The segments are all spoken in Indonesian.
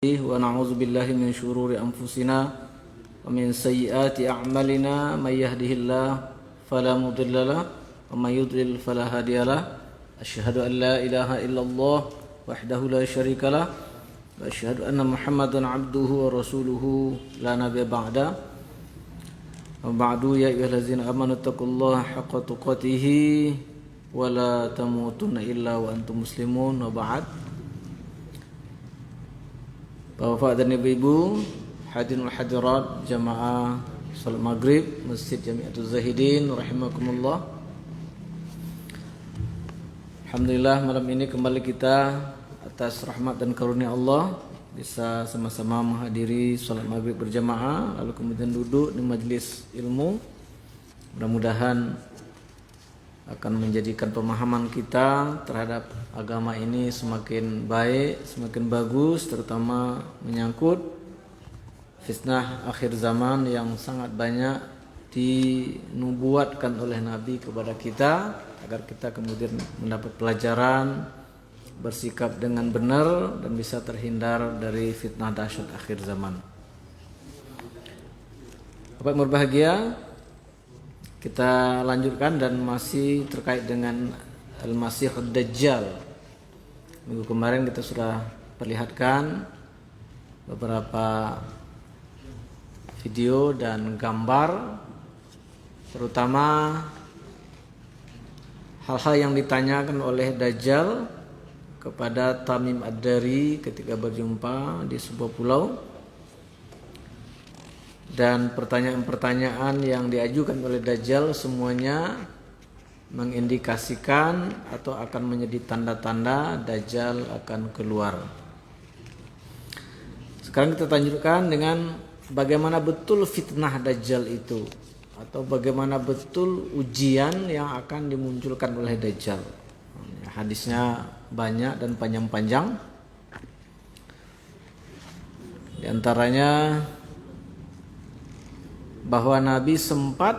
ونعوذ بالله من شرور أنفسنا ومن سيئات أعمالنا من يهده الله فلا مضل له ومن يضلل فلا هادي له أشهد أن لا إله إلا الله وحده لا شريك له وأشهد أن محمدا عبده ورسوله لا نبي بعده وبعد يا أيها الذين آمنوا اتقوا الله حق تقاته ولا تموتن إلا وأنتم مسلمون وبعد. Bapak dan Ibu-ibu, hadirin wal hadirat jamaah salat maghrib Masjid Jamiatul Zahidin rahimakumullah. Alhamdulillah malam ini kembali kita atas rahmat dan karunia Allah bisa sama-sama menghadiri salat maghrib berjamaah lalu kemudian duduk di majelis ilmu. Mudah-mudahan akan menjadikan pemahaman kita terhadap agama ini semakin baik, semakin bagus, terutama menyangkut fitnah akhir zaman yang sangat banyak dinubuatkan oleh Nabi kepada kita agar kita kemudian mendapat pelajaran, bersikap dengan benar dan bisa terhindar dari fitnah dahsyat akhir zaman. Bapak yang berbahagia, kita lanjutkan dan masih terkait dengan Al-Masihud Dajjal. Minggu kemarin kita sudah perlihatkan beberapa video dan gambar, terutama hal-hal yang ditanyakan oleh Dajjal kepada Tamim Ad-Dari ketika berjumpa di sebuah pulau. Dan pertanyaan-pertanyaan yang diajukan oleh Dajjal semuanya mengindikasikan atau akan menjadi tanda-tanda Dajjal akan keluar. Sekarang kita lanjutkan dengan bagaimana betul fitnah Dajjal itu, atau bagaimana betul ujian yang akan dimunculkan oleh Dajjal. Hadisnya banyak dan panjang-panjang. Di antaranya bahwa Nabi sempat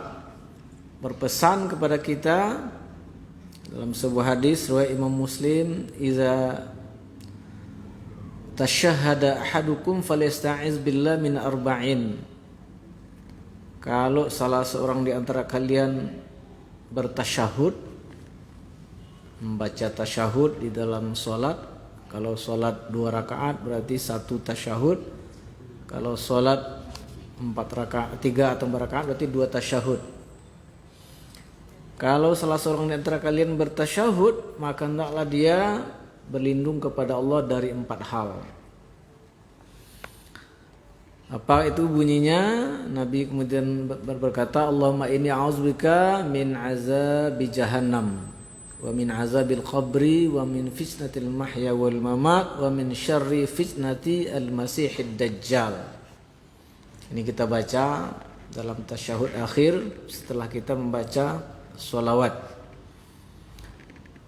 berpesan kepada kita dalam sebuah hadis riwayat Imam Muslim, "Iza tasyahhada ahadukum falyasta'iz billah min arba'in." Kalau salah seorang di antara kalian bertasyahud, membaca tasyahud di dalam salat, kalau salat 2 rakaat berarti 1 tasyahud, kalau salat 4 rakaat, 3 atau 4 rakaat berarti 2 tasyahud. Kalau salah seorang di antara kalian bertasyahud, maka hendaklah dia berlindung kepada Allah dari 4 hal. Apa itu bunyinya? Nabi kemudian berkata, "Allahumma inni a'udzubika min azabi jahannam wa min azabil qabri wa min fitnatil mahya wal mamat wa min syarri fitnati al-masihid dajjal." Ini kita baca dalam tasyahud akhir setelah kita membaca sholawat.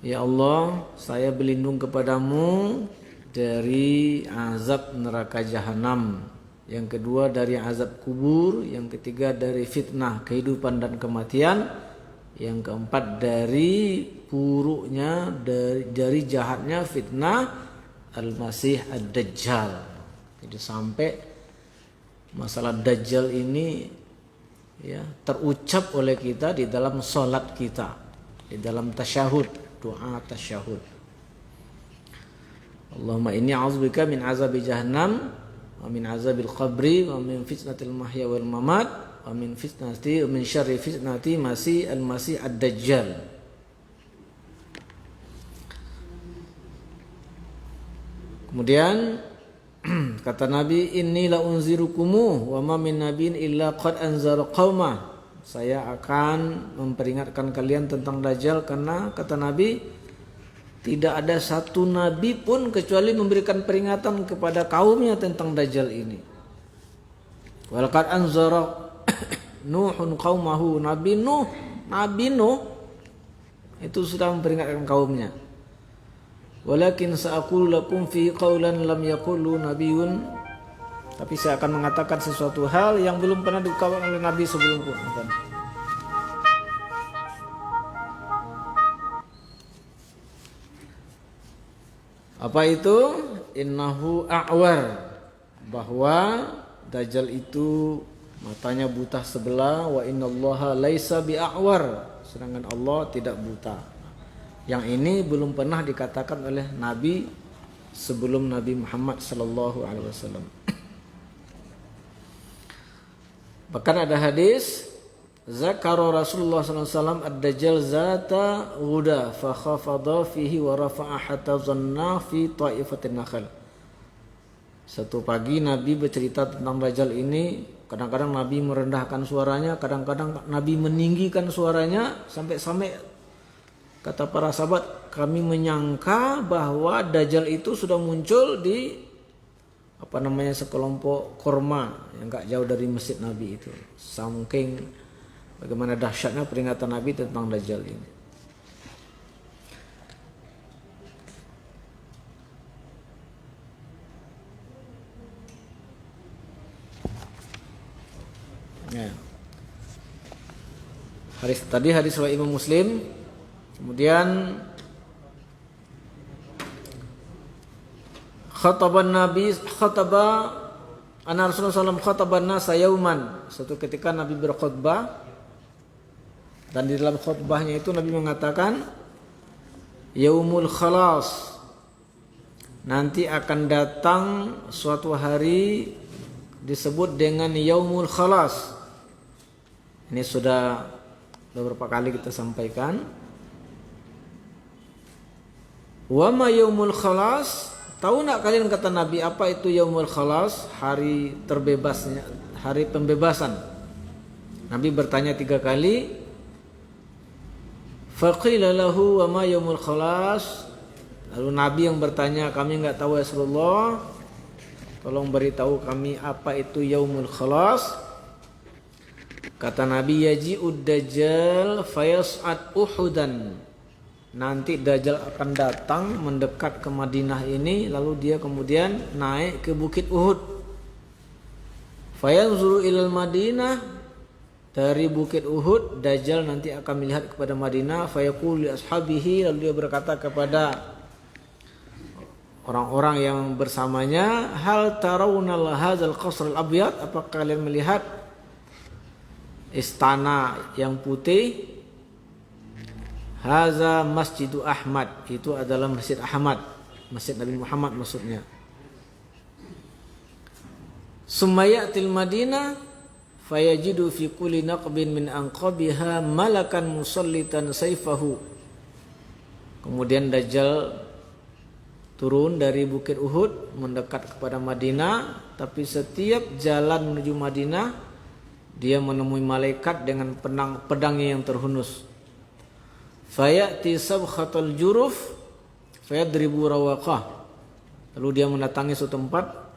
Ya Allah, saya berlindung kepadamu dari azab neraka jahanam. Yang kedua dari azab kubur. Yang ketiga dari fitnah kehidupan dan kematian. Yang keempat dari buruknya, dari jahatnya fitnah Al-Masih Ad-Dajjal. Jadi sampai masalah Dajjal ini ya terucap oleh kita di dalam sholat kita, di dalam tasyahud, doa tasyahud. Allahumma inni a'udzubika min azabi jahannam wa min azabil qabri wa min fitnatil mahya wal mamat wa min fitnati wa min syarri fitnati al-masih ad-dajjal. Kemudian kata Nabi, "Inni la unzirukumu wa ma min nabiyyin illa qad anzara qauma." Saya akan memperingatkan kalian tentang Dajjal karena kata Nabi tidak ada satu nabi pun kecuali memberikan peringatan kepada kaumnya tentang Dajjal ini. Wa laqad anzara Nuhun qaumahu. Nabi Nuh itu sudah memperingatkan kaumnya. Walakin sa'aqulu lakum fi qawlan lam yaqulu nabiyyun. Tapi saya akan mengatakan sesuatu hal yang belum pernah dikatakan oleh Nabi sebelumku. Apa itu? Innahu a'war. bahwa Dajjal itu matanya buta sebelah, wa innallaha laisa bi'awar, sedangkan Allah tidak buta. Yang ini belum pernah dikatakan oleh Nabi sebelum Nabi Muhammad sallallahu alaihi wasallam. Bahkan ada hadis, zakara Rasulullah sallallahu alaihi wasallam ad-dajjal zata ghuda fa khafadha fihi wa rafa'a hatta zanna fi ta'ifatin nakhl. Satu pagi Nabi bercerita tentang Dajjal ini. Kadang-kadang Nabi merendahkan suaranya, kadang-kadang Nabi meninggikan suaranya, sampai-sampai kata para sahabat, kami menyangka bahwa Dajjal itu sudah muncul di sekelompok korma yang gak jauh dari masjid Nabi itu. Saking bagaimana dahsyatnya peringatan Nabi tentang Dajjal ini. Ya. Hadis riwayat Imam Muslim. Kemudian anna Rasulullah SAW khataban nasa yauman. Suatu ketika Nabi berkhutbah, dan di dalam khutbahnya itu Nabi mengatakan yaumul khalas, nanti akan datang suatu hari disebut dengan yaumul khalas. Ini sudah beberapa kali kita sampaikan. Wa ma yaumul khalas? Tahu nak kalian, kata Nabi, apa itu yaumul khalas? Hari terbebasnya, hari pembebasan. Nabi bertanya 3 kali. Faqila lahu wa ma yaumul khalas? Lalu Nabi yang bertanya, kami enggak tahu ya Rasulullah. Tolong beritahu kami apa itu yaumul khalas. Kata Nabi, yaji'ud dajjal fayas'ad Uhudan. Nanti Dajjal akan datang mendekat ke Madinah ini, lalu dia kemudian naik ke Bukit Uhud. Fayanzuru ilal Madinah, dari Bukit Uhud Dajjal nanti akan melihat kepada Madinah. Fayaqulu li ashabihi, lalu dia berkata kepada orang-orang yang bersamanya, hal tarawna hadzal qasr al-abyad, apakah kalian melihat istana yang putih? Haza Masjidu Ahmad, itu adalah Masjid Ahmad, Masjid Nabi Muhammad maksudnya. Summayatil Madinah fayajidu fi kulli naqbin min anqabiha malakan musallitan sayfahu. Kemudian Dajjal turun dari Bukit Uhud mendekat kepada Madinah, tapi setiap jalan menuju Madinah dia menemui malaikat dengan pedangnya yang terhunus. Fayati sabkhatul juruf fayadribu rawaqah. Lalu dia mendatangi suatu tempat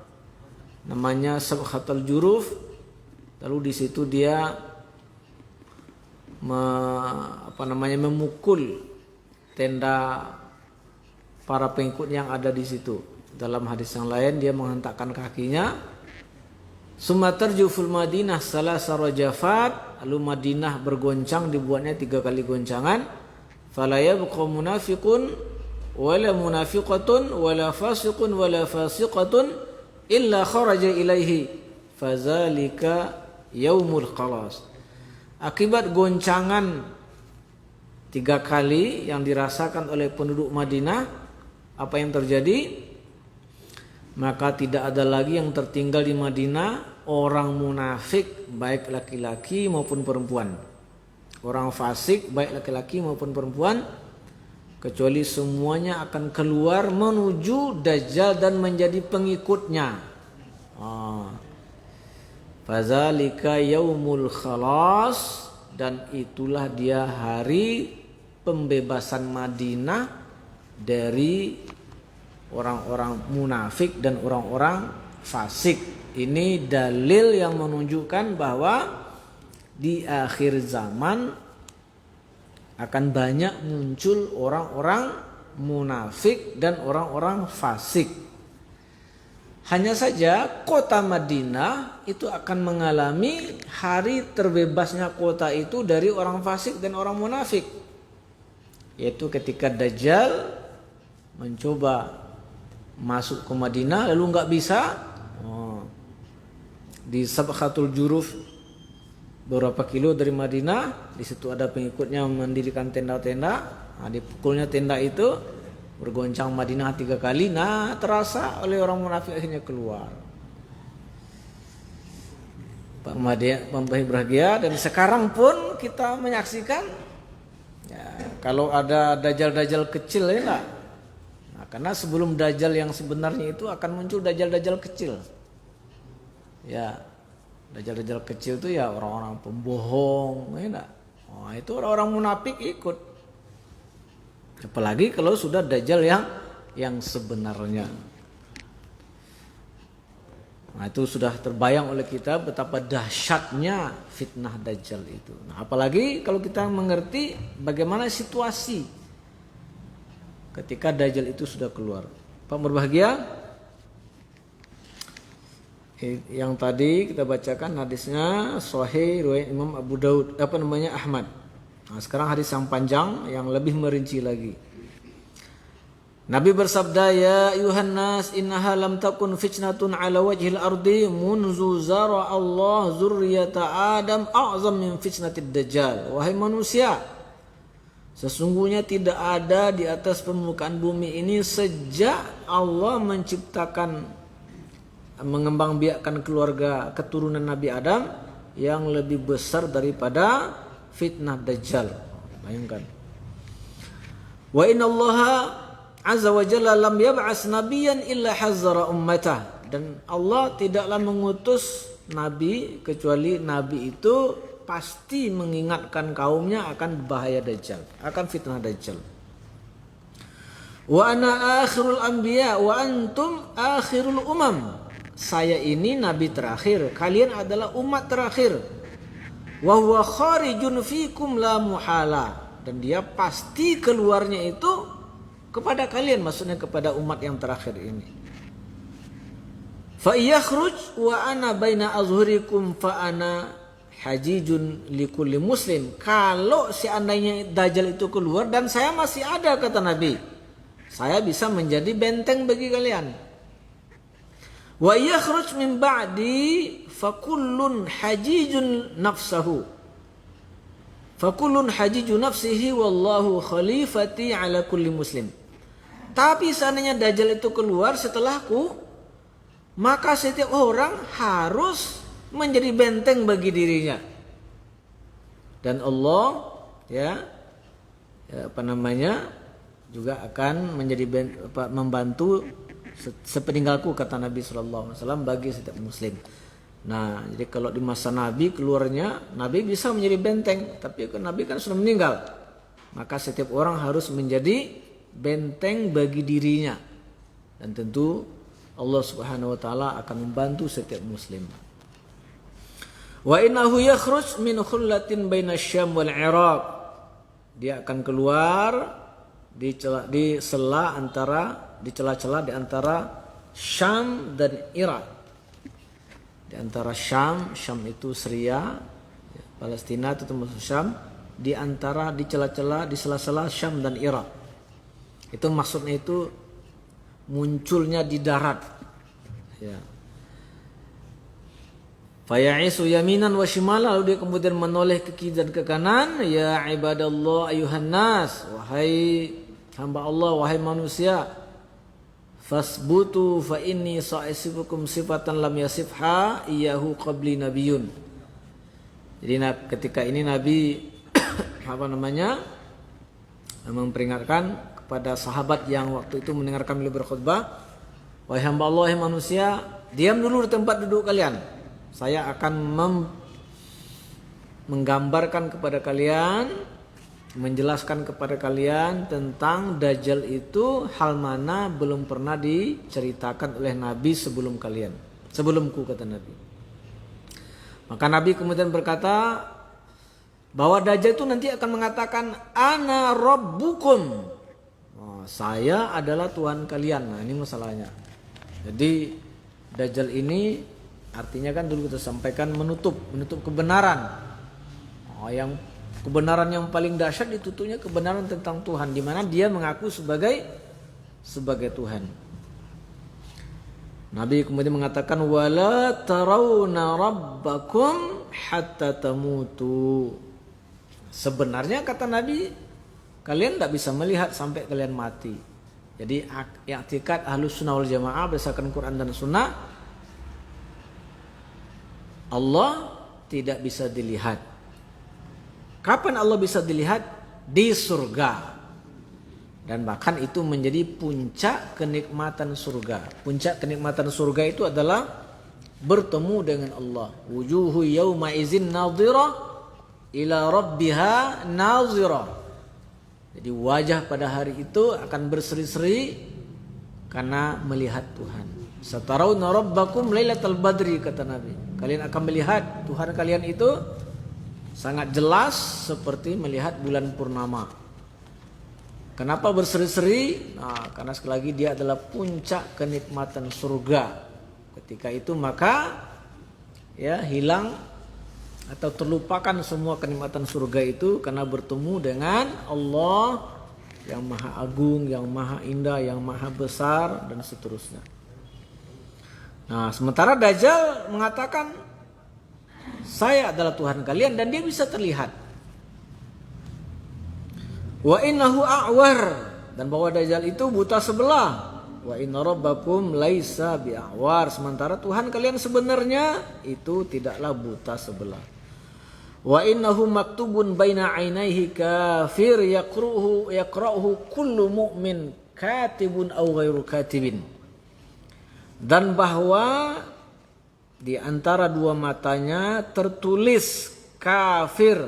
namanya sabkhatul juruf. Lalu di situ dia memukul tenda para pengikut yang ada di situ. Dalam hadis yang lain dia menghentakkan kakinya. Sumatarjuful Madinah salasa rajafat, lalu Madinah bergoncang, dibuatnya 3 kali goncangan. Fala yabqa munafiqun wala munafiqatun wala fasiqun wala fasiqatun illa kharaja ilaihi fazalika yaumul khalas. Akibat goncangan 3 kali yang dirasakan oleh penduduk Madinah, apa yang terjadi? Maka tidak ada lagi yang tertinggal di Madinah orang munafik, baik laki-laki maupun perempuan. Orang fasik, baik laki-laki maupun perempuan, kecuali semuanya akan keluar menuju Dajjal dan menjadi pengikutnya. Fazalika yaumul khalas, dan itulah dia hari pembebasan Madinah dari orang-orang munafik dan orang-orang fasik. Ini dalil yang menunjukkan bahwa di akhir zaman akan banyak muncul orang-orang munafik dan orang-orang fasik. Hanya saja kota Madinah itu akan mengalami hari terbebasnya kota itu dari orang fasik dan orang munafik, yaitu ketika Dajjal mencoba masuk ke Madinah lalu nggak bisa, di Sabkhatul Juruf, beberapa kilo dari Madinah. Di situ ada pengikutnya mendirikan tenda-tenda. Nah, dipukulnya tenda itu, bergoncang Madinah 3 kali. Nah, terasa oleh orang munafik, akhirnya keluar. Pak bahagia. Dan sekarang pun kita menyaksikan, ya, kalau ada dajjal-dajjal kecil ya enggak. Nah, karena sebelum dajjal yang sebenarnya itu akan muncul dajjal-dajjal kecil. Ya, dajjal-dajjal kecil itu ya orang-orang pembohong, ya enggak? Oh, itu orang-orang munafik ikut. Apalagi kalau sudah dajjal yang sebenarnya. Nah, itu sudah terbayang oleh kita betapa dahsyatnya fitnah dajjal itu. Nah, apalagi kalau kita mengerti bagaimana situasi ketika dajjal itu sudah keluar. Pak berbahagia, yang tadi kita bacakan hadisnya sahih riwayat Imam Abu Daud, Ahmad. Nah, sekarang hadis yang panjang yang lebih merinci lagi. Nabi bersabda, ya ayuhan nas, innaha lam takun fitnatun ala wajhil ardi munzu zara Allah zurriyata Adam a'zam min fitnatid dajjal. Wahai manusia, sesungguhnya tidak ada di atas permukaan bumi ini sejak Allah mengembangbiakkan keluarga keturunan Nabi Adam yang lebih besar daripada fitnah dajjal. Bayangkan. Wa inna Allah azza wa jalla lam yab'as nabiyyan illa hazzara ummatah. Dan Allah tidaklah mengutus nabi kecuali nabi itu pasti mengingatkan kaumnya akan bahaya dajjal, akan fitnah dajjal. Wa ana akhirul anbiya wa antum akhirul umam. Saya ini nabi terakhir, kalian adalah umat terakhir. Wa huwa kharijun fikum la muhala. Dan dia pasti keluarnya itu kepada kalian, maksudnya kepada umat yang terakhir ini. Fa yakhruj wa ana baina azhurikum fa ana hajijun likulli muslim. Kalau seandainya dajjal itu keluar dan saya masih ada, kata Nabi, saya bisa menjadi benteng bagi kalian. Wa yakhruj min ba'di fakullun hajijun nafsahu. Fakullun hajiju nafsihi wallahu khalifati ala kulli muslim. Tapi seandainya dajjal itu keluar setelahku, maka setiap orang harus menjadi benteng bagi dirinya. Dan Allah juga akan menjadi membantu sepeninggalku, kata Nabi SAW, bagi setiap muslim. Nah, jadi kalau di masa Nabi keluarnya, Nabi bisa menjadi benteng, tapi Nabi kan sudah meninggal, maka setiap orang harus menjadi benteng bagi dirinya. Dan tentu Allah Subhanahu wa taala akan membantu setiap muslim. Wa innahu yakhruj min khullatin baina Syam wal Iraq. Dia akan keluar di celah-celah di antara Syam dan Irak. Di antara Syam itu Syria, Palestina itu termasuk Syam, di celah-celah di sela-sela Syam dan Irak. Itu maksudnya itu munculnya di darat. Ya. Faya'isu yaminan wa shimala, lalu dia kemudian menoleh ke kiri dan ke kanan. Ya ibadallah ayuhan nas, wahai hamba Allah, wahai manusia, fasbutu fa inni sa'isifukum sifatan lam yasifha iyahu qabli nabiyun. Jadi ketika ini Nabi memperingatkan kepada sahabat yang waktu itu mendengarkan beliau berkhutbah, wahai hamba Allah, wahai manusia, diam dulu di tempat duduk kalian. Saya akan menggambarkan kepada kalian, menjelaskan kepada kalian tentang Dajjal itu, hal mana belum pernah diceritakan oleh Nabi sebelumku, kata Nabi. Maka Nabi kemudian berkata bahwa Dajjal itu nanti akan mengatakan, ana rabbukum, saya adalah Tuhan kalian. Nah, ini masalahnya. Jadi Dajjal ini artinya kan dulu kita sampaikan menutup kebenaran. Yang kebenaran yang paling dahsyat ditutupnya kebenaran tentang Tuhan, di mana dia mengaku sebagai Tuhan. Nabi kemudian mengatakan wala tarawna rabbakum hatta tamutu. Sebenarnya kata Nabi, kalian tidak bisa melihat sampai kalian mati. Jadi i'tikad Ahlus Sunnah wal Jamaah berdasarkan Quran dan Sunnah, Allah tidak bisa dilihat. Kapan Allah bisa dilihat? Di surga. Dan bahkan itu menjadi puncak kenikmatan surga. Puncak kenikmatan surga itu adalah bertemu dengan Allah. Wujuhu yawma izin nadhirah ila rabbiha nazirah. Jadi wajah pada hari itu akan berseri-seri karena melihat Tuhan. Satarawna rabbakum lailatal badri, kata Nabi. Kalian akan melihat Tuhan kalian itu sangat jelas seperti melihat bulan purnama. Kenapa berseri-seri? Nah, karena sekali lagi dia adalah puncak kenikmatan surga. Ketika itu maka ya hilang atau terlupakan semua kenikmatan surga itu karena bertemu dengan Allah yang maha agung, yang maha indah, yang maha besar dan seterusnya. Nah, sementara Dajjal mengatakan saya adalah Tuhan kalian dan dia bisa terlihat. Wa innahu a'war, dan bahwa Dajjal itu buta sebelah. Wa inna rabbakum laisa bi'awar, sementara Tuhan kalian sebenarnya itu tidaklah buta sebelah. Wa innahu maktubun baina ainaihi kafir yaqra'uhu kullu mu'min katibun aw ghairu katibin. Dan bahwa di antara dua matanya tertulis kafir,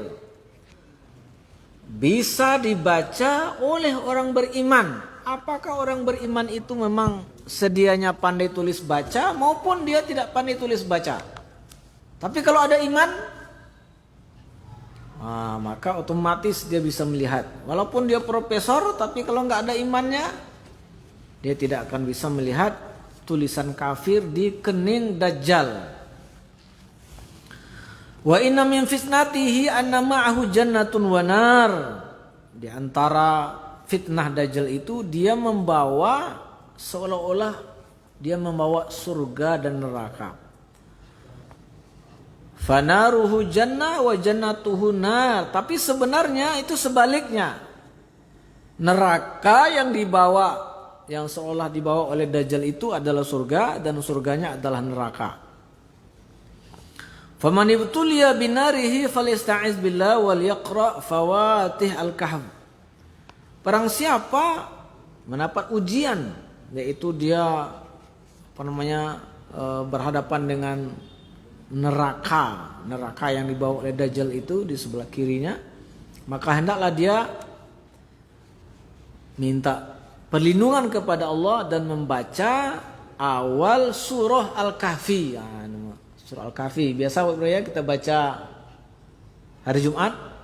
bisa dibaca oleh orang beriman. Apakah orang beriman itu memang sedianya pandai tulis baca maupun dia tidak pandai tulis baca? Tapi kalau ada iman, maka otomatis dia bisa melihat. Walaupun dia profesor, tapi kalau nggak ada imannya, dia tidak akan bisa melihat tulisan kafir di kening Dajjal. Wa inna min fitnatihi anna ma'ahu jannatun wa nar. Di antara fitnah Dajjal itu dia membawa seolah-olah dia membawa surga dan neraka. Fanaruhu jannah wa jannatuhu nar. Tapi sebenarnya itu sebaliknya. Neraka yang dibawa, yang seolah dibawa oleh Dajjal itu adalah surga dan surganya adalah neraka. Faman ibtuliya binarihi falyasta'iz billah wal yaqra fawatih al-kahf. Barang siapa mendapat ujian, yaitu dia berhadapan dengan neraka yang dibawa oleh Dajjal itu di sebelah kirinya, maka hendaklah dia minta perlindungan kepada Allah dan membaca awal surah Al-Kahfi. Surah Al-Kahfi biasa ya kita baca hari Jumat.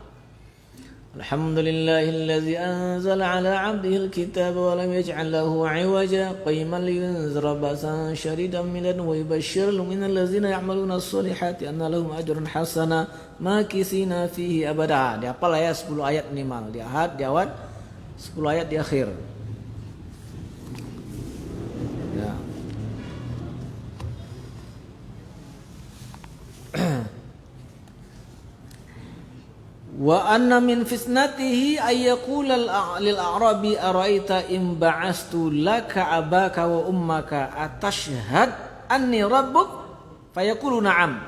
Alhamdulillahilladzi anzala ala 'abdihi al-kitaba wa lam yaj'al lahu 'iwaja qayyiman liyunzira ba'san shadidan min ladunhu wa yubashshirul mu'minina allazina ya'maluna as-solihati anna lahum ajran hasana makisina fihi abada. Dihafal ya 10 ayat minimal. Di awal 10 ayat di akhir. Ya. Wa anna min fitnatihi ayyaqula lil a'rabi araita in ba'astu laka abaka wa ummaka atashhad anni rabbuk fayaqulu na'am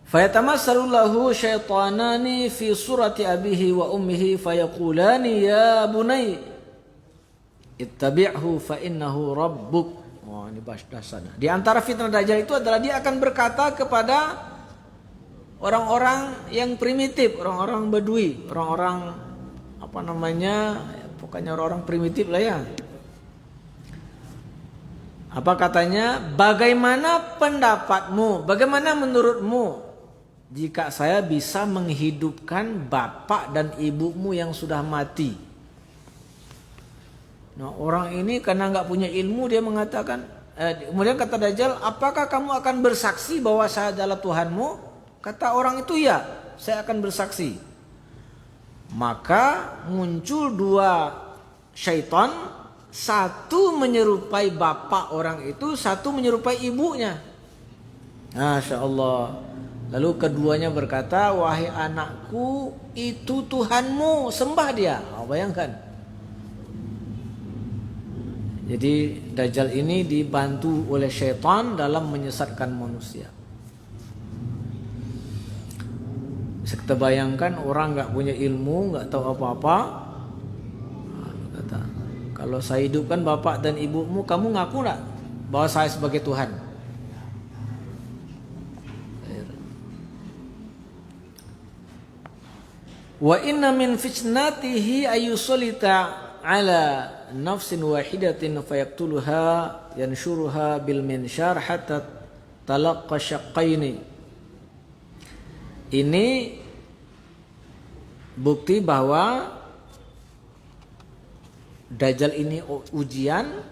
fayatamassalu lahu syaitanani fi surati abihi wa ummihi fayaqulani ya bunay ittabi'hu fa innahu rabbuk. Oh, ini bahasanya. Di antara fitnah Dajjal itu adalah dia akan berkata kepada orang-orang yang primitif, orang-orang Badui, orang-orang pokoknya orang-orang primitif lah ya. Apa katanya? Bagaimana pendapatmu? Bagaimana menurutmu jika saya bisa menghidupkan bapak dan ibumu yang sudah mati? Nah, orang ini karena nggak punya ilmu dia mengatakan, kemudian kata Dajjal, apakah kamu akan bersaksi bahwa saya adalah Tuhanmu? Kata orang itu, ya, saya akan bersaksi. Maka muncul dua syaitan, satu menyerupai bapak orang itu, satu menyerupai ibunya. Masya Allah. Lalu keduanya berkata, wahai anakku, itu Tuhanmu, sembah dia. Bayangkan. Jadi Dajjal ini dibantu oleh syaitan dalam menyesatkan manusia. Bisa kita bayangkan orang nggak punya ilmu, nggak tahu apa-apa. Kata, kalau saya hidupkan bapak dan ibumu, kamu ngaku nggak bahwa saya sebagai Tuhan? Wa inna min fitnatihi ayusolita ala nafsin wahidatin fayaktuluha yanshuruha bil minsyar hatta talaqqa syaqqaini. Ini bukti bahwa Dajjal ini ujian,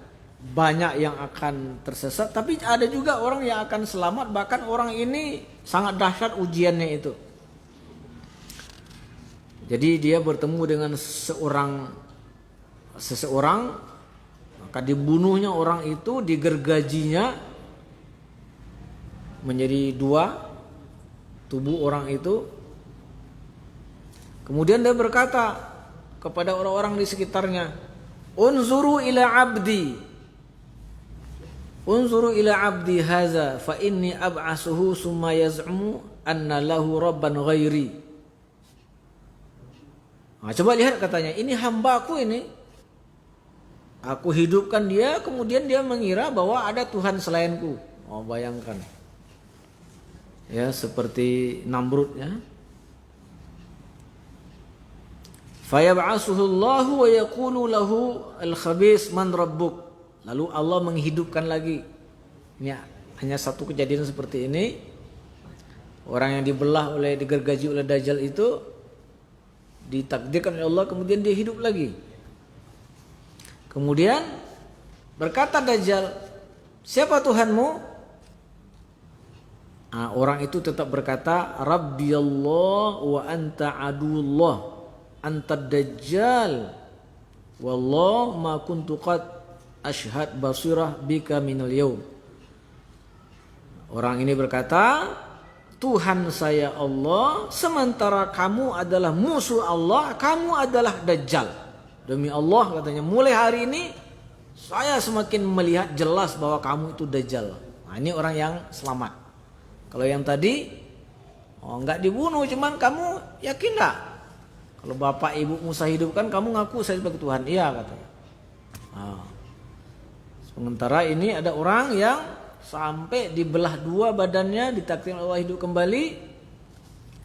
banyak yang akan tersesat, tapi ada juga orang yang akan selamat. Bahkan orang ini sangat dahsyat ujiannya itu. Jadi dia bertemu dengan seseorang, maka dibunuhnya orang itu, digergajinya menjadi dua tubuh orang itu. Kemudian dia berkata kepada orang-orang di sekitarnya, unzuru ila abdi haza fa inni ab'asuhu summa yaz'umu anna lahu rabban ghairi. Nah, coba lihat katanya, ini hambaku ini. Aku hidupkan dia, kemudian dia mengira bahwa ada Tuhan selainku. Bayangkan. Ya, seperti Namrud ya. Fayab'asuhu Allahu wa yaqulu lahu al-khabis man rabbuk. Lalu Allah menghidupkan lagi. Ini hanya satu kejadian seperti ini. Orang yang digergaji oleh Dajjal itu ditakdirkan oleh Allah, kemudian dia hidup lagi. Kemudian berkata Dajjal, siapa Tuhanmu? Orang itu tetap berkata, Rabbi Allah wa anta adullah anta Dajjal wallah ma kuntu qad ashhad basirah bika minal yaum. Orang ini berkata, Tuhan saya Allah, sementara kamu adalah musuh Allah, kamu adalah Dajjal. Demi Allah katanya, mulai hari ini saya semakin melihat jelas bahwa kamu itu Dajjal. Nah, ini orang yang selamat. Kalau yang tadi enggak dibunuh, cuman kamu yakin enggak? Kalau bapak ibumu saya hidupkan, kamu ngaku saya sebagai Tuhan. Iya katanya. Sementara ini ada orang yang sampai dibelah dua badannya, ditakdirkan Allah hidup kembali.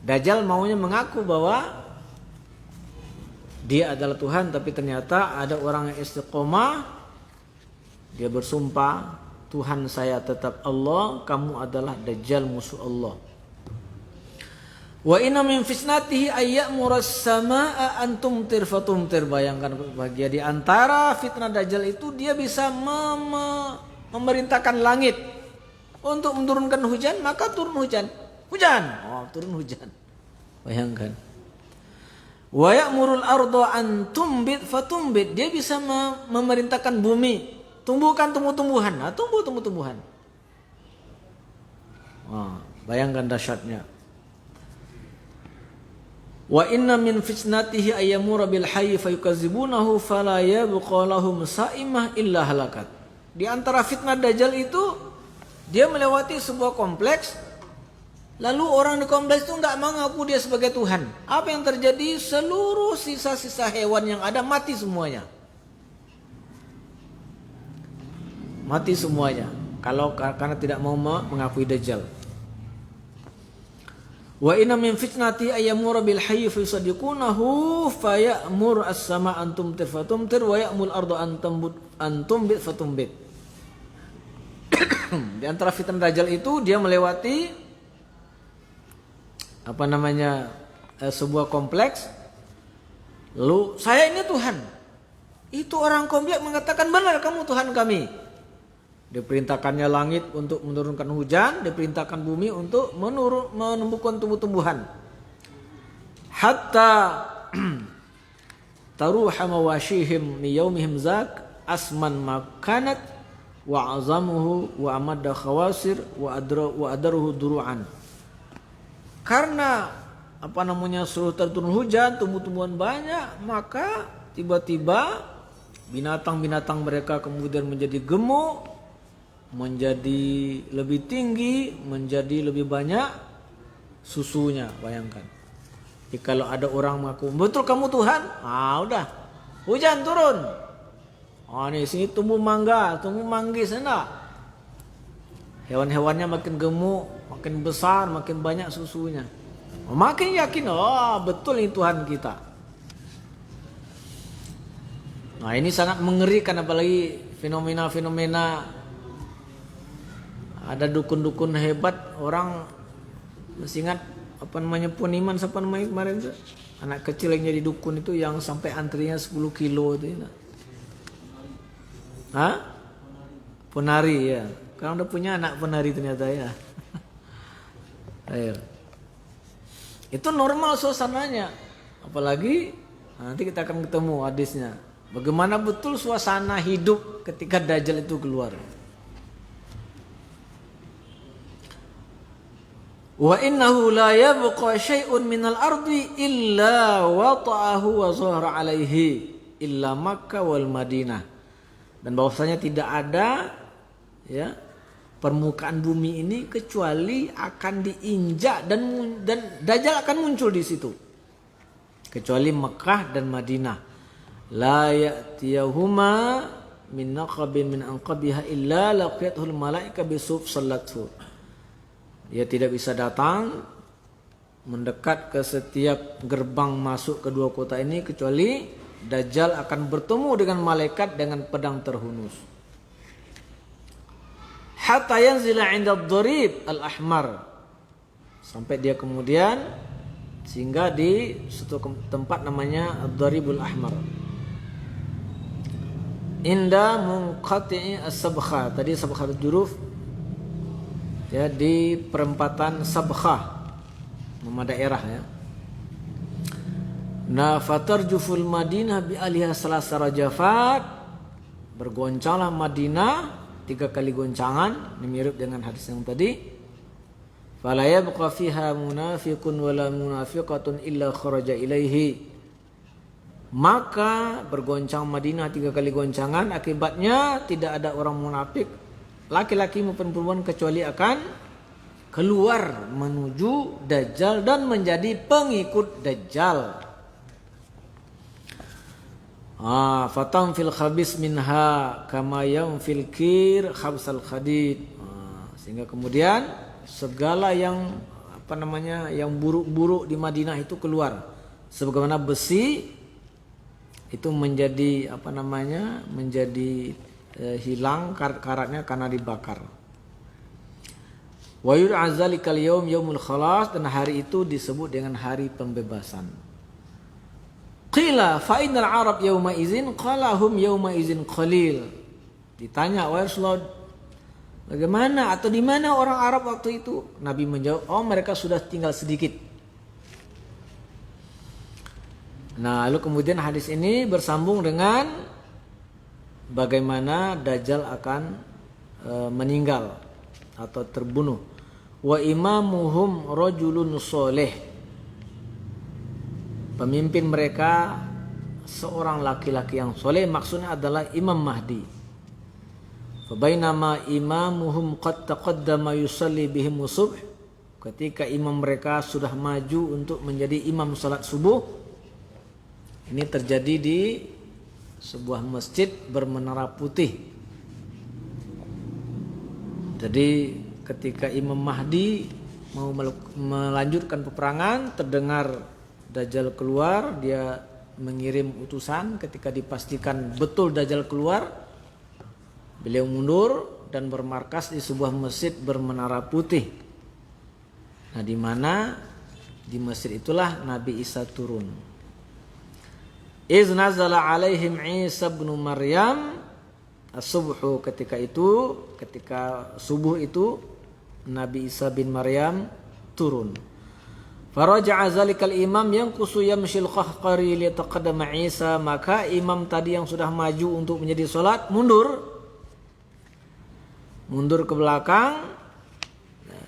Dajjal maunya mengaku bahwa dia adalah Tuhan, tapi ternyata ada orang yang istiqomah. Dia bersumpah, Tuhan saya tetap Allah, kamu adalah Dajjal musuh Allah. Wa inna min fitnatihi ayya'muras samaa antum tirfatumtir. Bayangkan bahagia, di antara fitnah Dajjal itu dia bisa memerintahkan langit untuk menurunkan hujan, maka turun hujan. Turun hujan. Bayangkan. Wa ya'murul arda an tumbit fatumbit. Dia bisa memerintahkan bumi, tumbuhkan tumbuh-tumbuhan. Tumbuh tumbuh-tumbuhan. Bayangkan dahsyatnya. Wa inna min fitnatihi ayyamura bil hayy fayukadzibunahu fala yabqa lahum sa'imah illa halakat. Di antara fitnah Dajjal itu, dia melewati sebuah kompleks, lalu orang di kompleks itu enggak mengaku dia sebagai Tuhan. Apa yang terjadi? Seluruh sisa-sisa hewan yang ada mati semuanya. Mati semuanya karena tidak mau mengakui Dajjal. Wa inna min fitnati ayyamura bil hayy fa yusaddiqunahu fa ya'mur as-sama antum tirfatumtir wa ya'mul arda an tumbit fatumbit. Di antara fitnah Dajjal itu dia melewati sebuah kompleks. Lalu saya ini Tuhan. Itu orang kompleks mengatakan, benar kamu Tuhan kami. Diperintahkannya langit untuk menurunkan hujan, diperintahkan bumi untuk menumbuhkan tumbuh-tumbuhan. Hatta taruha mawashihim mi yaumihim zak asman makanat wa azamuhu wa amadda khawasir wa adaruhu duru'an. Karena suruh turun hujan, tumbuh-tumbuhan banyak, maka tiba-tiba binatang-binatang mereka kemudian menjadi gemuk, menjadi lebih tinggi, menjadi lebih banyak susunya. Bayangkan. Jadi kalau ada orang mengaku, betul kamu Tuhan? Udah, hujan turun. Nih sini tumbuh mangga, tumbuh manggis, enak. Hewan-hewannya makin gemuk, makin besar, makin banyak susunya. Makin yakin, betul ini Tuhan kita. Nah ini sangat mengerikan, apalagi fenomena-fenomena ada dukun-dukun hebat, orang masih ingat Poniman siapa namanya kemarin tuh? Anak kecil yang jadi dukun itu yang sampai antrinya 10 kilo itu ya. Penari ya. Kan udah punya anak penari ternyata ya. Ayo. Itu normal suasananya. Apalagi nanti kita akan ketemu hadisnya. Bagaimana betul suasana hidup ketika Dajjal itu keluar. Wa innahu la yabqa syai'un minal ardi illa wata'ahu wa zahara alaihi illa Makkah wal Madinah. Dan bahwasanya tidak ada ya permukaan bumi ini kecuali akan diinjak dan Dajjal akan muncul di situ. Kecuali Mekah dan Madinah. La ya'tiyahuma min naqabin min anqabiha illa laqiyatuhul malaika bisuf salatu. Dia tidak bisa datang mendekat ke setiap gerbang masuk kedua kota ini kecuali Dajjal akan bertemu dengan malaikat dengan pedang terhunus. Hatta yanzila 'inda ad-darib al-ahmar. Sampai dia kemudian singgah di suatu tempat namanya ad-daribul ahmar. Inda munqati'i as-sabkha. Tadi sabkhatul juruf ya, di perempatan Sabkhah, nama daerah ya. Nah, fatarjuful Madinah bi aliha salasa rajafat. Bergoncanglah Madinah 3 kali goncangan. Ini mirip dengan hadis yang tadi. Fala yabqa fiha munafiqun wala munafiqatun illa kharaja ilaihi. Maka bergoncang Madinah 3 kali goncangan, akibatnya tidak ada orang munafik, laki-laki maupun perempuan, kecuali akan keluar menuju Dajjal dan menjadi pengikut Dajjal. Fatam fil khabis minha kama fil kir khabsal khadid. Sehingga kemudian segala yang yang buruk-buruk di Madinah itu keluar, sebagaimana besi itu menjadi menjadi hilang karat-karatnya karena dibakar. Wa yud'a zalikal yaum yaumul khalas, dan hari itu disebut dengan hari pembebasan. Qila fa innal arab yauma izin qala hum yauma izin qalil. Ditanya, wahai Rasulullah, bagaimana atau di mana orang Arab waktu itu? Nabi menjawab, mereka sudah tinggal sedikit. Nah, lalu kemudian hadis ini bersambung dengan bagaimana Dajjal akan meninggal atau terbunuh. Wa imamuhum rajulun sholih. Pemimpin mereka seorang laki-laki yang soleh, maksudnya adalah Imam Mahdi. Fabainama imamuhum qad taqaddama yusalli bihim subh. Ketika imam mereka sudah maju untuk menjadi imam salat subuh, ini terjadi di sebuah masjid bermenara putih. Jadi ketika Imam Mahdi mau melanjutkan peperangan, terdengar Dajjal keluar, dia mengirim utusan. Ketika dipastikan betul Dajjal keluar, beliau mundur dan bermarkas di sebuah masjid bermenara putih. Nah, di mana di masjid itulah Nabi Isa turun. Iz nazala alaihim Isa bin Maryam as-subhu. Ketika subuh itu Nabi Isa bin Maryam turun. Faraja'a zalikal imam yanqusu yamshil qahqari liyataqaddama Isa, maka imam tadi yang sudah maju untuk menjadi salat mundur ke belakang.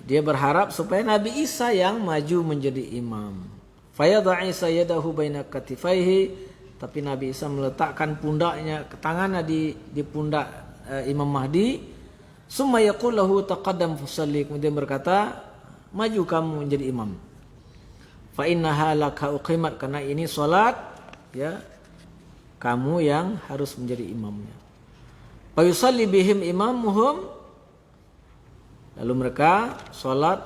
Dia berharap supaya Nabi Isa yang maju menjadi imam. Fayadha Isa yadahu baina katifaihi, tapi Nabi Isa meletakkan pundaknya, tangannya di pundak Imam Mahdi. Summa yaqul lahu taqaddam fusalli, kemudian berkata, maju kamu menjadi imam. Fa innaha laka uqimat, karena ini salat ya, kamu yang harus menjadi imamnya. Fa yusalli bihim imamuhum, lalu mereka salat,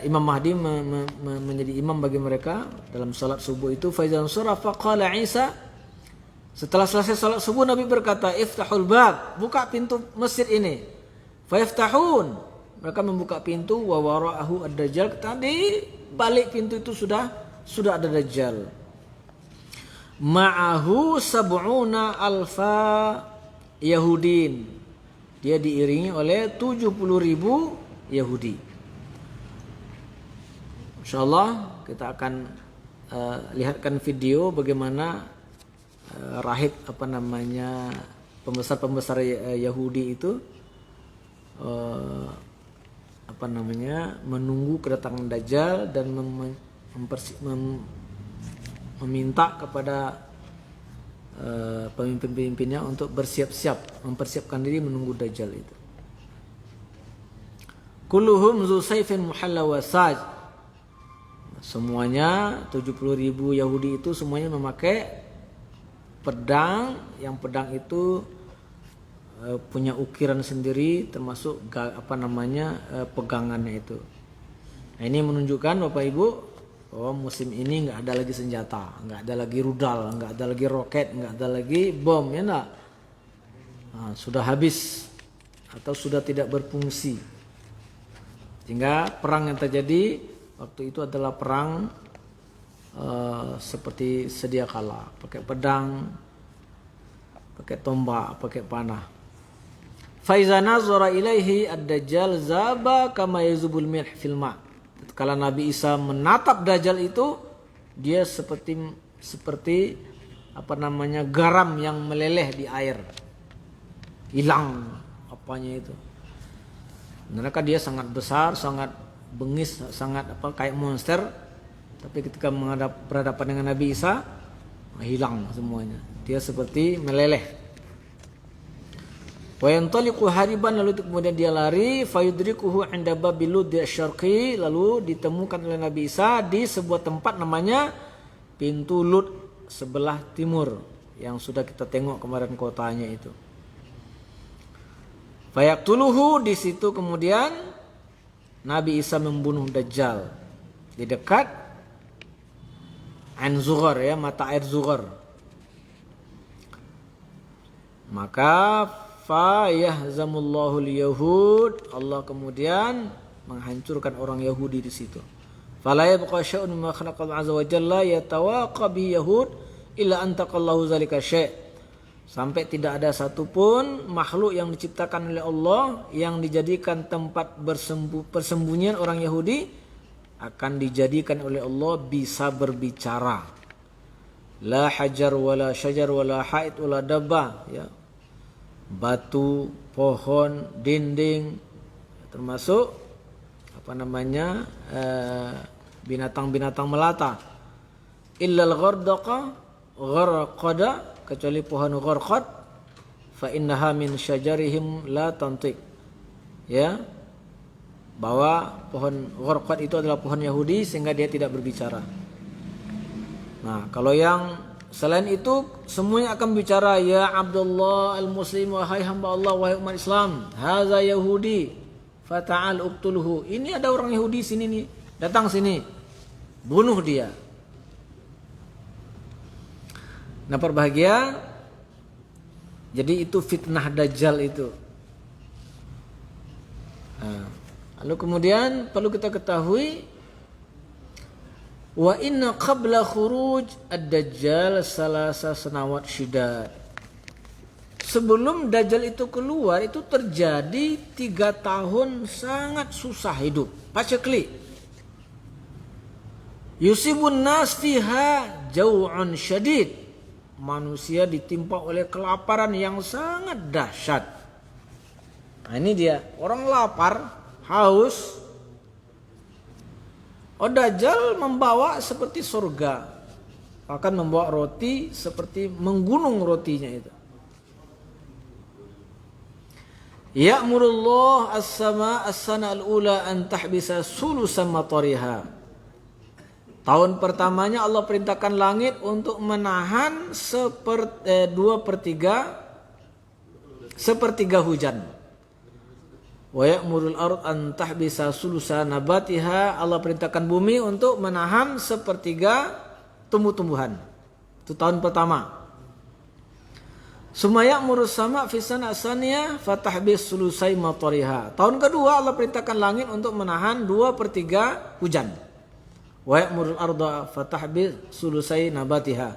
Imam Mahdi menjadi imam bagi mereka dalam salat subuh itu. Fa idzan sarafa qala Isa, setelah selesai salat subuh Nabi berkata, iftahul bab, buka pintu masjid ini. Fa yaftahun, mereka membuka pintu. Wa wara'ahu ad-dajjal, tadi balik pintu itu sudah ada Dajjal. Ma'ahu sab'una alfa Yahudin, dia diiringi oleh 70.000 Yahudi. Insyaallah kita akan lihatkan video bagaimana rahib pembesar Yahudi itu menunggu kedatangan Dajjal dan meminta kepada pemimpin-pemimpinnya untuk mempersiapkan diri menunggu Dajjal itu. Kulluhum zu sayfin muhalla wa saj, semuanya 70.000 Yahudi itu semuanya memakai pedang, yang pedang itu punya ukiran sendiri, termasuk pegangannya itu. Nah, ini menunjukkan Bapak Ibu bahwa musim ini nggak ada lagi senjata, nggak ada lagi rudal, nggak ada lagi roket, nggak ada lagi bom, ya enggak? Nah, sudah habis atau sudah tidak berfungsi. Sehingga perang yang terjadi waktu itu adalah perang seperti sedia kala, pakai pedang, pakai tombak, pakai panah. Faiza nazara ilaihi ad-dajjal zaba kama yazubul milh fil ma. Kalau Nabi Isa menatap Dajjal itu, dia seperti garam yang meleleh di air. Hilang apanya itu. Mereka dia sangat besar, sangat bengis, sangat kayak monster. Tapi ketika berhadapan dengan Nabi Isa, hilang semuanya. Dia seperti meleleh. Wa yantaliqu hariban, lalu kemudian dia lari, fayudrikuhu 'inda babil Lud asy-syarqi, lalu ditemukan oleh Nabi Isa di sebuah tempat namanya pintu Lud sebelah timur, yang sudah kita tengok kemarin kotanya itu. Fayaqtuluhu, di situ kemudian Nabi Isa membunuh Dajjal di dekat Ain Zughar, ya, mata air Zughar. Maka fa yahzamullahu al-yahud, Allah kemudian menghancurkan orang Yahudi di situ. Fala yabqa syai'un mimma khalaqallahu azza wa jalla yatawaqa bi yahud illa antaqallahu zalika syai'. Sampai tidak ada satupun makhluk yang diciptakan oleh Allah yang dijadikan tempat persembunyian orang Yahudi akan dijadikan oleh Allah bisa berbicara. La hajar wala syajar wala haid wala dabba, ya. Batu, pohon, dinding, termasuk binatang-binatang melata. Illal gharqada, kecuali pohon gharqad, fa innaha min syajarihim la tantiq. Ya. Bahwa pohon gharqad itu adalah pohon Yahudi sehingga dia tidak berbicara. Nah, kalau yang selain itu semuanya akan bicara. Ya Abdullah al-Muslim, wahai hamba Allah, wahai umat Islam, haza Yahudi fata'al uqtulhu. Ini ada orang Yahudi sini nih, datang sini, bunuh dia. Nah, berbahagia. Jadi itu fitnah Dajjal itu. Nah, lalu kemudian perlu kita ketahui, wa inna qabla khuruj ad-Dajjal salasa sanawat syidad. Sebelum Dajjal itu keluar, itu terjadi 3 tahun sangat susah hidup. Paceklik. Yusibun nas fiha jau'un syadid. Manusia ditimpa oleh kelaparan yang sangat dahsyat. Nah, ini dia, orang lapar, haus. Dajjal membawa seperti surga, akan membawa roti seperti menggunung rotinya itu. Ya'murullah as-sama as-sana al-ula an tahbisa sulusan matariha. Tahun pertamanya Allah perintahkan langit untuk menahan sepertiga hujan. Wa ya'murul ard an tahbisa sulusa nabatiha. Allah perintahkan bumi untuk menahan sepertiga tumbuh-tumbuhan. Itu tahun pertama. Summa ya'murus sama fi sana asaniyah fatahbis sulusai matariha. Tahun kedua Allah perintahkan langit untuk menahan 2/3 hujan. Wa ya'murul arda fatahbis sulusai nabatiha.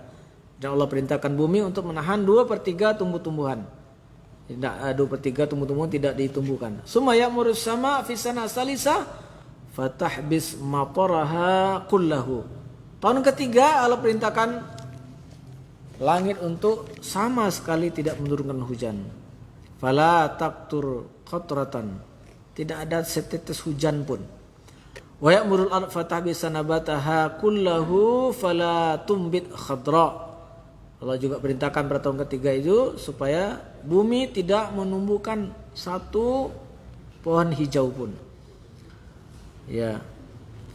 Dan Allah perintahkan bumi untuk menahan 2/3 tumbuh-tumbuhan. Tidak 2/3 tumbuh-tumbuhan tidak ditumbuhkan. Summa ya'murus sama fi sana salisa fatahbis mataraha kullahu. Tahun ketiga Allah perintahkan langit untuk sama sekali tidak menurunkan hujan. Fala taqtur qatratan. Tidak ada setetes hujan pun. Wa ya'murul ard fatahbis nabataha kullahu fala tumbit khadra. Allah juga perintahkan pada tahun ketiga itu supaya bumi tidak menumbuhkan satu pohon hijau pun. Ya.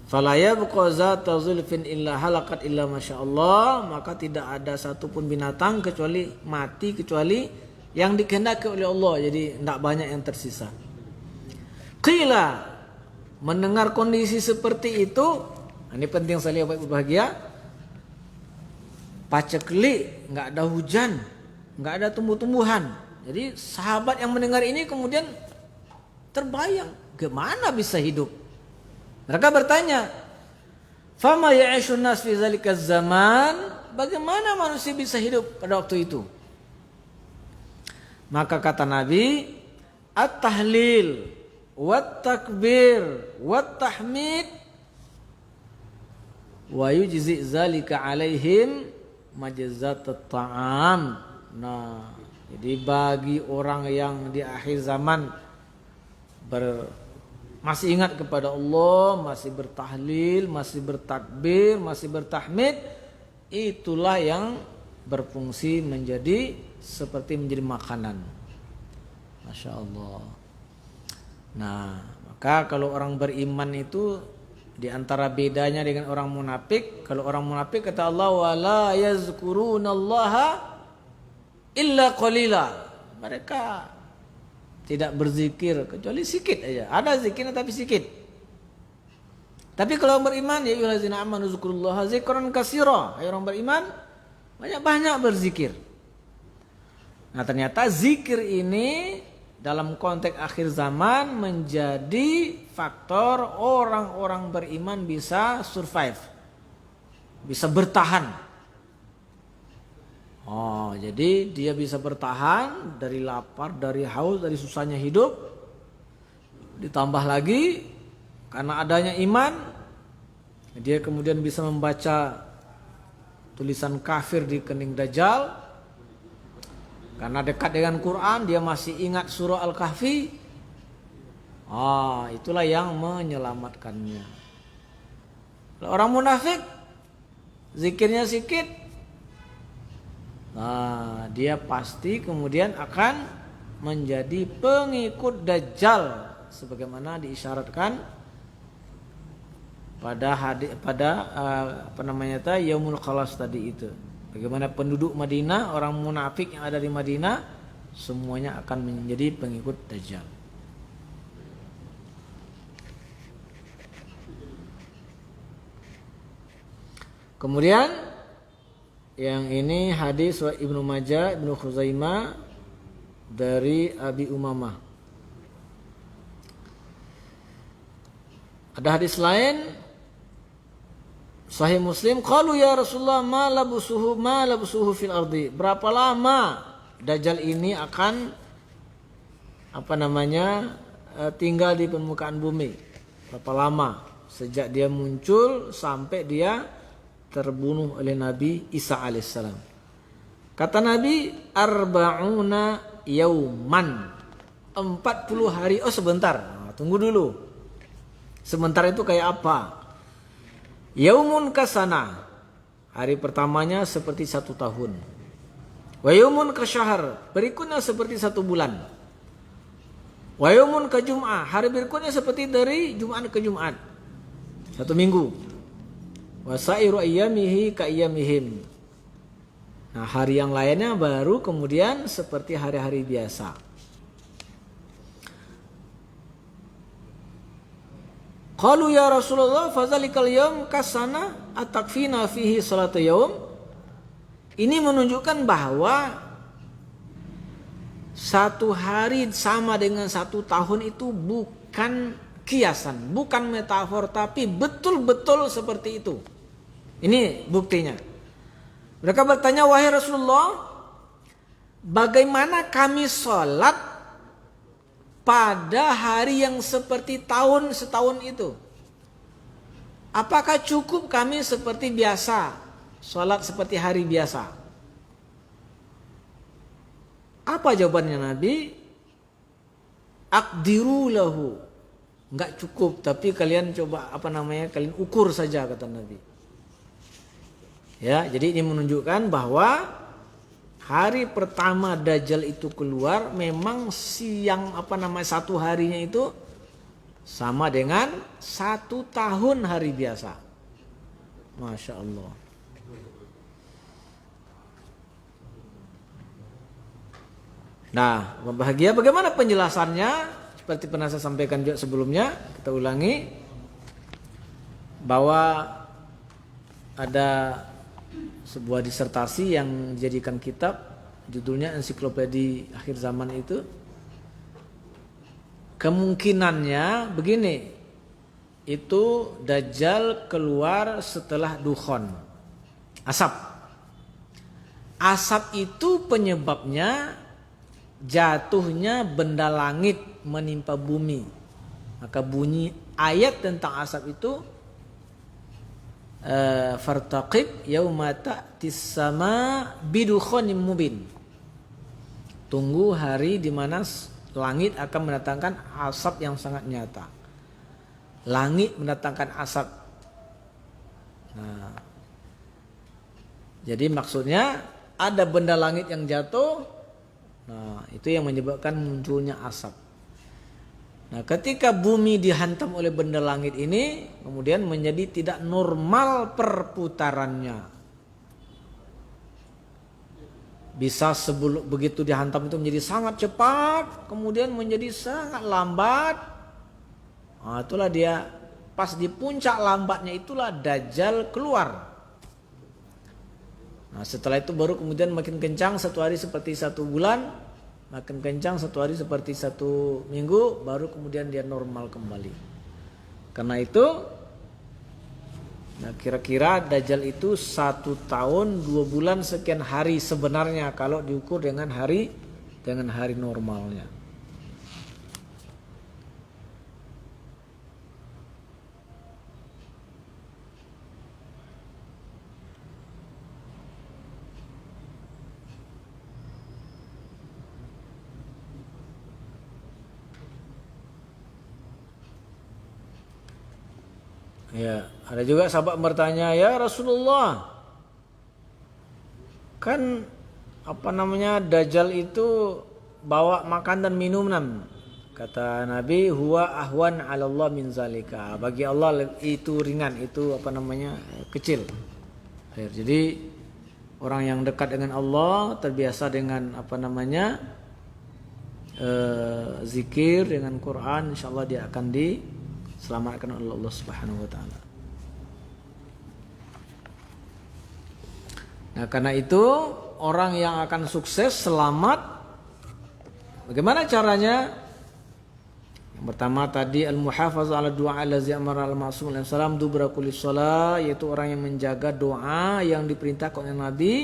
Fala yabqa zata zulfin illa halakat illa masyaallah. Maka tidak ada satupun binatang kecuali mati, kecuali yang dikehendaki oleh Allah. Jadi tidak banyak yang tersisa. Qila, mendengar kondisi seperti itu, ini penting sekali Bapak Ibu berbahagia. Paceklik, nggak ada hujan, nggak ada tumbuh-tumbuhan. Jadi sahabat yang mendengar ini kemudian terbayang, gimana bisa hidup? Mereka bertanya, "Fama ya'ishun nas fi zalika zaman?" Bagaimana manusia bisa hidup pada waktu itu? Maka kata Nabi, "At-tahlil wat-takbir wat-tahmid wa yujzi zalika alaihim majzat at-ta'am." Nah, jadi bagi orang yang di akhir zaman masih ingat kepada Allah, masih bertahlil, masih bertakbir, masih bertahmid, itulah yang berfungsi seperti menjadi makanan. Masya Allah. Nah, maka kalau orang beriman itu di antara bedanya dengan orang munafik, kalau orang munafik kata Allah, wala yazkurunallaha illa qalila. Mereka tidak berzikir kecuali sedikit aja. Ada zikirnya tapi sedikit. Tapi kalau orang beriman, ya ayyuhallazina amanu dzkurullaha dzikran katsira. Hai orang beriman, banyak-banyak berzikir. Nah, ternyata zikir ini dalam konteks akhir zaman menjadi faktor orang-orang beriman bisa survive. Bisa bertahan. Oh, jadi dia bisa bertahan dari lapar, dari haus, dari susahnya hidup. Ditambah lagi karena adanya iman, dia kemudian bisa membaca tulisan kafir di kening Dajjal. Karena dekat dengan Quran, dia masih ingat surah Al-Kahfi. Itulah yang menyelamatkannya. Kalau orang munafik, zikirnya sedikit, dia pasti kemudian akan menjadi pengikut Dajjal sebagaimana diisyaratkan pada Yaumul Khalas tadi itu. Bagaimana penduduk Madinah, orang munafik yang ada di Madinah semuanya akan menjadi pengikut Dajjal. Kemudian yang ini hadis Ibnu Majah, Ibnu Khuzaimah dari Abi Umamah. Ada hadis lain Sahih Muslim, qalu ya Rasulullah ma labusuhu fil ardi. Berapa lama Dajjal ini akan tinggal di permukaan bumi? Berapa lama? sejak dia muncul sampai dia terbunuh oleh Nabi Isa alaihissalam. Kata Nabi, arba'una yauman, 40 hari. Oh sebentar, tunggu dulu. Sebentar itu kayak apa? Yaumun kasana, hari pertamanya seperti 1 tahun. Wa yaumun kasyahar, berikutnya seperti 1 bulan. Wa yaumun ka Jum'ah, hari berikutnya seperti dari Jumat ke Jumat, 1 minggu. Wa sa'iru ayyamihi ka ayyamihim. Nah, hari yang lainnya baru kemudian seperti hari-hari biasa. Qalu ya Rasulullah fazalikal yaum kasana atakfina fihi salatu yaum. Ini menunjukkan bahwa 1 hari sama dengan 1 tahun itu bukan kiasan, bukan metafor, tapi betul-betul seperti itu. Ini buktinya. Mereka bertanya, wahai Rasulullah, bagaimana kami sholat pada hari yang seperti setahun itu? Apakah cukup kami seperti biasa, sholat seperti hari biasa? Apa jawabannya Nabi? Aqdiru lahu. Enggak cukup, tapi kalian coba kalian ukur saja, kata Nabi. Ya, jadi ini menunjukkan bahwa hari pertama Dajjal itu keluar memang siang 1 harinya itu sama dengan 1 tahun hari biasa. Masya Allah. Nah, bahagia bagaimana penjelasannya? Seperti pernah saya sampaikan juga sebelumnya, kita ulangi bahwa ada sebuah disertasi yang dijadikan kitab, judulnya Ensiklopedi Akhir Zaman itu. Kemungkinannya begini, itu Dajjal keluar setelah dukhon, asap. Asap itu penyebabnya jatuhnya benda langit menimpa bumi. Maka bunyi ayat tentang asap itu, fartaqib yauma ta'tis sama bidukhanin mubin. Tunggu hari di mana langit akan mendatangkan asap yang sangat nyata. Langit mendatangkan asap. Nah, jadi maksudnya ada benda langit yang jatuh. Nah, itu yang menyebabkan munculnya asap. Nah, ketika bumi dihantam oleh benda langit ini, kemudian menjadi tidak normal perputarannya. Bisa begitu dihantam itu menjadi sangat cepat, kemudian menjadi sangat lambat. Nah, itulah dia, pas di puncak lambatnya itulah Dajjal keluar. Nah, setelah itu baru kemudian makin kencang, 1 hari seperti 1 bulan. Makin kencang 1 hari seperti 1 minggu, baru kemudian dia normal kembali. Karena itu, nah kira-kira Dajjal itu 1 tahun 2 bulan sekian hari sebenarnya kalau diukur dengan hari normalnya. Ya, ada juga sahabat bertanya, ya Rasulullah, kan Dajjal itu bawa makan dan minuman. Kata Nabi, huwa ahwan 'ala Allah min zalika. Bagi Allah itu ringan, itu kecil. Jadi orang yang dekat dengan Allah, terbiasa dengan zikir, dengan Quran, insyaallah dia akan diselamatkan oleh Allah Subhanahu wa taala. Nah, karena itu orang yang akan sukses, selamat, bagaimana caranya? Yang pertama tadi al-muhafazah 'ala du'a allazi amara al-ma'sum alaihi salam dubra kulli shalah, yaitu orang yang menjaga doa yang diperintahkan oleh Nabi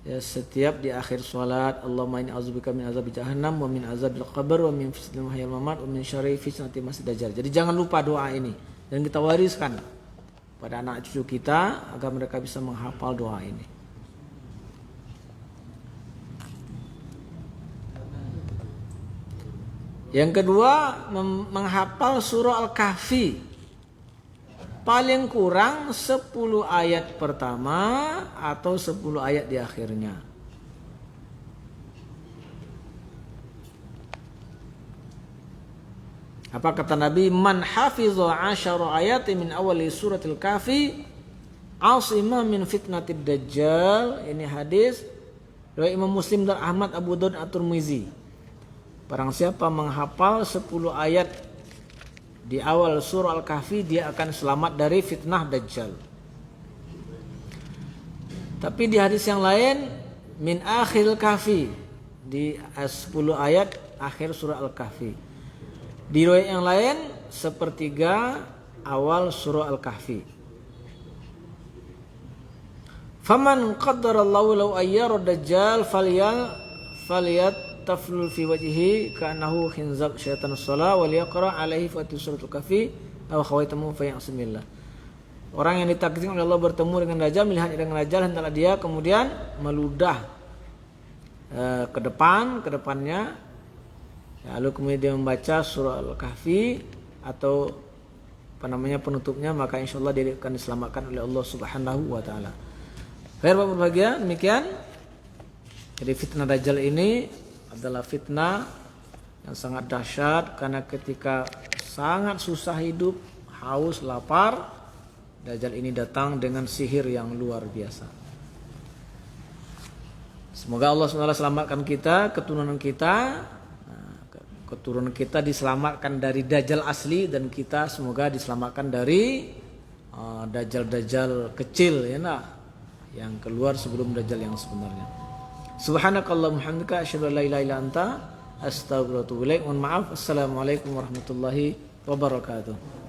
ya, setiap di akhir salat. Allahumma inni a'udzubika min azabi jahannam wa min azabil qabr wa min fitnatil mahya wal mamat wa min syarri fitnatil masiihid dajjal. Jadi jangan lupa doa ini. dan kita wariskan pada anak cucu kita agar mereka bisa menghafal doa ini. Yang kedua, menghafal surah Al-Kahfi. Paling kurang 10 ayat pertama atau 10 ayat di akhirnya. Apa kata Nabi? Man hafizha 10 ayat min awali suratil Kahfi asima min fitnatid dajjal. Ini hadis riwayat Imam Muslim dan Ahmad, Abu Daud, At-Tirmizi. Barang siapa menghafal 10 ayat di awal surah Al-Kahfi, dia akan selamat dari fitnah Dajjal. Tapi di hadis yang lain, min akhiril kahfi, di 10 ayat akhir surah Al-Kahfi. Di riwayat yang lain, sepertiga awal surah Al-Kahfi. Faman qaddarallahu law ayyara Dajjal faliyat taflul fi wajhihi ka'annahu khinzab syaitan shalah wal yaqra alaihi fati suratul kahfi aw khawaitamu fa ya'simillah. Orang yang ditakdirkan oleh Allah bertemu dengan Dajjal, melihat dengan Dajjal, hendaklah dia kemudian meludah ke depannya, lalu kemudian dia membaca surah Al-Kahfi atau penutupnya, maka insyaallah dia akan diselamatkan oleh Allah Subhanahu wa taala. Baik, Bapak berbahagia, demikian. Jadi fitnah Dajjal ini adalah fitnah yang sangat dahsyat, karena ketika sangat susah hidup, haus, lapar, Dajjal ini datang dengan sihir yang luar biasa. Semoga Allah SWT selamatkan kita, keturunan kita diselamatkan dari Dajjal asli, dan kita semoga diselamatkan dari Dajjal-Dajjal kecil yang keluar sebelum Dajjal yang sebenarnya. Subhanakallahumma hamdika asyhadu an la ilaha illa anta astaghfiruka wa atubu ilaik. Mohon maaf. Assalamualaikum warahmatullahi wabarakatuh.